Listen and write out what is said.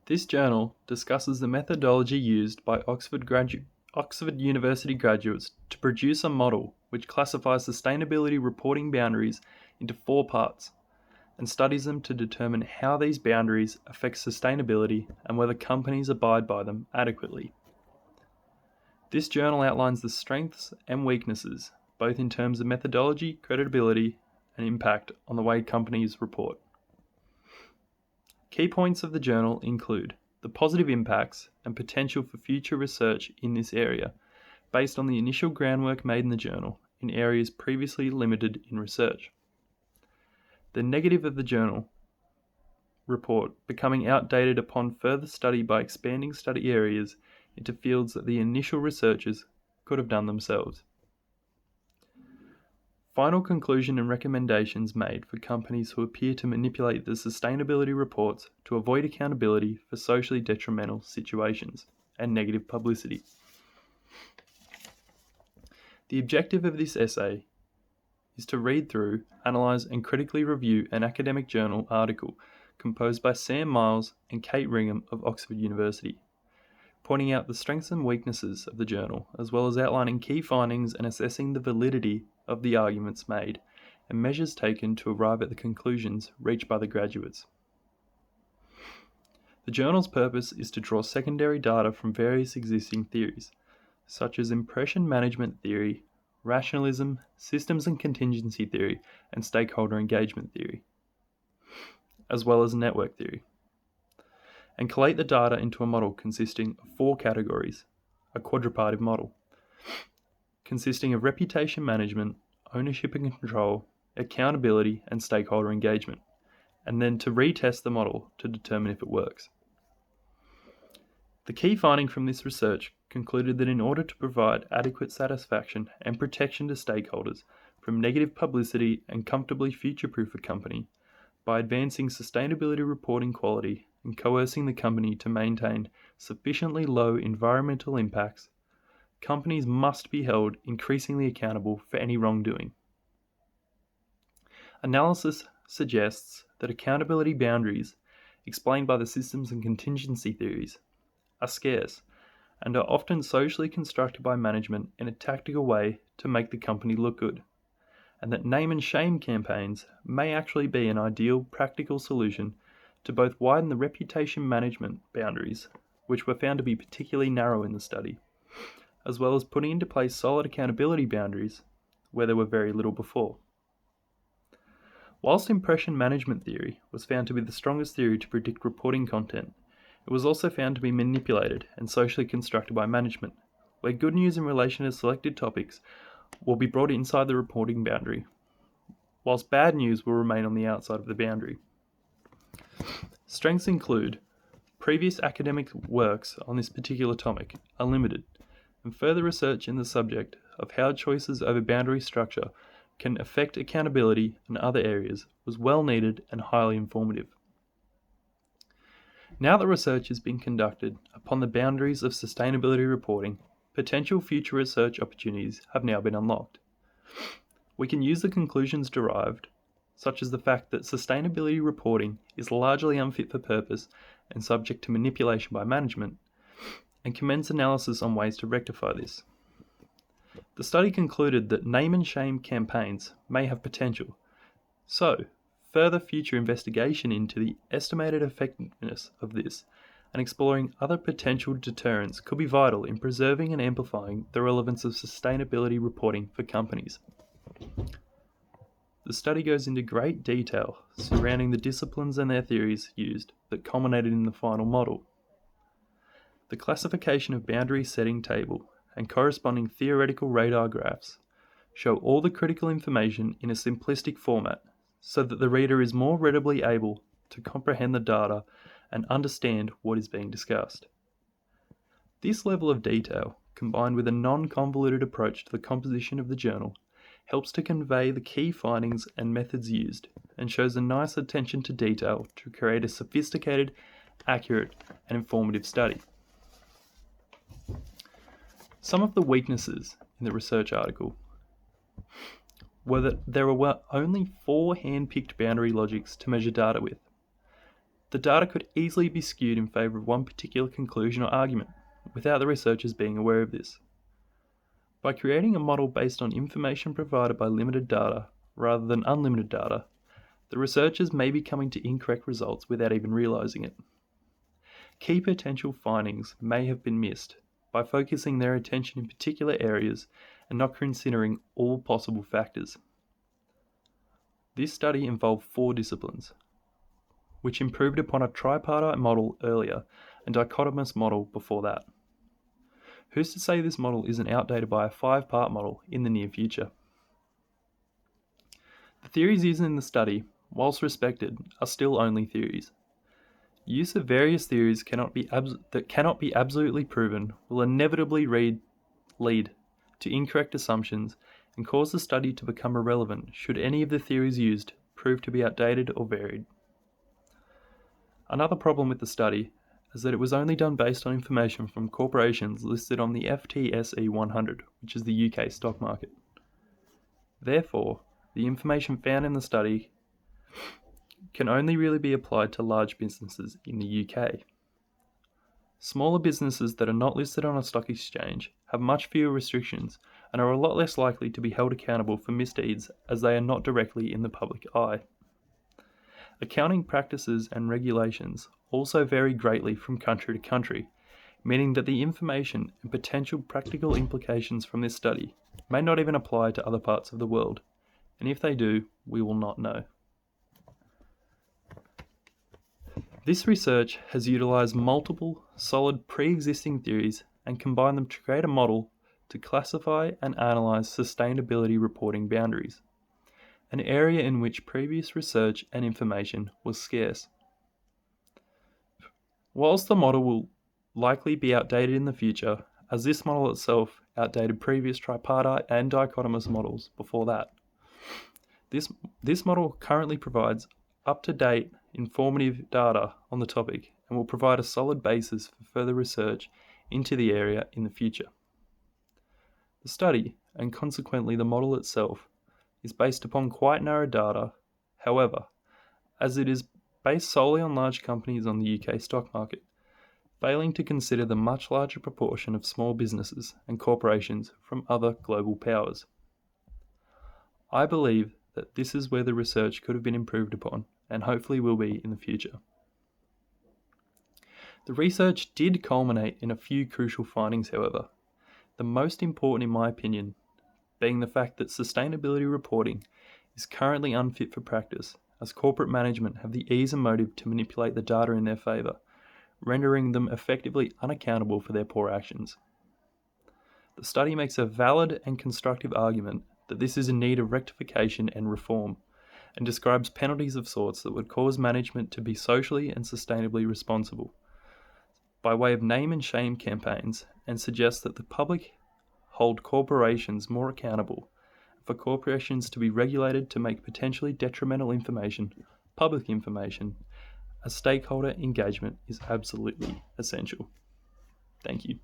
This journal discusses the methodology used by Oxford University graduates to produce a model which classifies sustainability reporting boundaries into 4 parts and studies them to determine how these boundaries affect sustainability and whether companies abide by them adequately. This journal outlines the strengths and weaknesses, both in terms of methodology, credibility, and impact on the way companies report. Key points of the journal include the positive impacts and potential for future research in this area, based on the initial groundwork made in the journal in areas previously limited in research. The negative of the journal report becoming outdated upon further study by expanding study areas into fields that the initial researchers could have done themselves. Final conclusion and recommendations made for companies who appear to manipulate the sustainability reports to avoid accountability for socially detrimental situations and negative publicity. The objective of this essay is to read through, analyse and critically review an academic journal article composed by Sam Miles and Kate Ringham of Oxford University, pointing out the strengths and weaknesses of the journal, as well as outlining key findings and assessing the validity of the arguments made and measures taken to arrive at the conclusions reached by the graduates. The journal's purpose is to draw secondary data from various existing theories, such as impression management theory, rationalism, systems and contingency theory, and stakeholder engagement theory, as well as network theory, and collate the data into a model consisting of 4 categories, a quadripartite model, consisting of reputation management, ownership and control, accountability, and stakeholder engagement, and then to retest the model to determine if it works. The key finding from this research concluded that in order to provide adequate satisfaction and protection to stakeholders from negative publicity and comfortably future-proof a company, by advancing sustainability reporting quality and coercing the company to maintain sufficiently low environmental impacts, companies must be held increasingly accountable for any wrongdoing. Analysis suggests that accountability boundaries, explained by the systems and contingency theories, are scarce and are often socially constructed by management in a tactical way to make the company look good, and that name and shame campaigns may actually be an ideal practical solution to both widen the reputation management boundaries, which were found to be particularly narrow in the study, as well as putting into place solid accountability boundaries where there were very little before. Whilst impression management theory was found to be the strongest theory to predict reporting content, it was also found to be manipulated and socially constructed by management, where good news in relation to selected topics will be brought inside the reporting boundary, whilst bad news will remain on the outside of the boundary. Strengths include previous academic works on this particular topic are limited, and further research in the subject of how choices over boundary structure can affect accountability in other areas was well needed and highly informative. Now that research has been conducted upon the boundaries of sustainability reporting, potential future research opportunities have now been unlocked. We can use the conclusions derived, such as the fact that sustainability reporting is largely unfit for purpose and subject to manipulation by management, and commence analysis on ways to rectify this. The study concluded that name and shame campaigns may have potential, so further future investigation into the estimated effectiveness of this and exploring other potential deterrents could be vital in preserving and amplifying the relevance of sustainability reporting for companies. The study goes into great detail surrounding the disciplines and their theories used that culminated in the final model. The classification of boundary setting table and corresponding theoretical radar graphs show all the critical information in a simplistic format so that the reader is more readily able to comprehend the data and understand what is being discussed. This level of detail, combined with a non-convoluted approach to the composition of the journal, helps to convey the key findings and methods used, and shows a nice attention to detail to create a sophisticated, accurate, and informative study. Some of the weaknesses in the research article were that there were only 4 hand-picked boundary logics to measure data with. the data could easily be skewed in favour of one particular conclusion or argument, without the researchers being aware of this. By creating a model based on information provided by limited data rather than unlimited data, the researchers may be coming to incorrect results without even realising it. Key potential findings may have been missed by focusing their attention in particular areas and not considering all possible factors. This study involved 4 disciplines, which improved upon a tripartite model earlier and dichotomous model before that. Who's to say this model isn't outdated by a 5-part model in the near future? The theories used in the study, whilst respected, are still only theories. Use of various theories that cannot be absolutely proven will inevitably lead to incorrect assumptions and cause the study to become irrelevant should any of the theories used prove to be outdated or varied. Another problem with the study is that it was only done based on information from corporations listed on the FTSE 100, which is the UK stock market. Therefore, the information found in the study can only really be applied to large businesses in the UK. Smaller businesses that are not listed on a stock exchange have much fewer restrictions and are a lot less likely to be held accountable for misdeeds as they are not directly in the public eye. Accounting practices and regulations also vary greatly from country to country, meaning that the information and potential practical implications from this study may not even apply to other parts of the world, and if they do, we will not know. This research has utilised multiple, solid pre-existing theories and combined them to create a model to classify and analyse sustainability reporting boundaries, an area in which previous research and information was scarce. Whilst the model will likely be outdated in the future, as this model itself outdated previous tripartite and dichotomous models before that, this model currently provides up-to-date, informative data on the topic and will provide a solid basis for further research into the area in the future. The study, and consequently the model itself, is based upon quite narrow data. However, as it is based solely on large companies on the UK stock market, failing to consider the much larger proportion of small businesses and corporations from other global powers. I believe that this is where the research could have been improved upon and hopefully will be in the future. The research did culminate in a few crucial findings, however, the most important in my opinion being the fact that sustainability reporting is currently unfit for practice, as corporate management have the ease and motive to manipulate the data in their favour, rendering them effectively unaccountable for their poor actions. The study makes a valid and constructive argument that this is in need of rectification and reform, and describes penalties of sorts that would cause management to be socially and sustainably responsible, by way of name and shame campaigns, and suggests that the public hold corporations more accountable, for corporations to be regulated to make potentially detrimental information public information, as stakeholder engagement is absolutely essential. Thank you.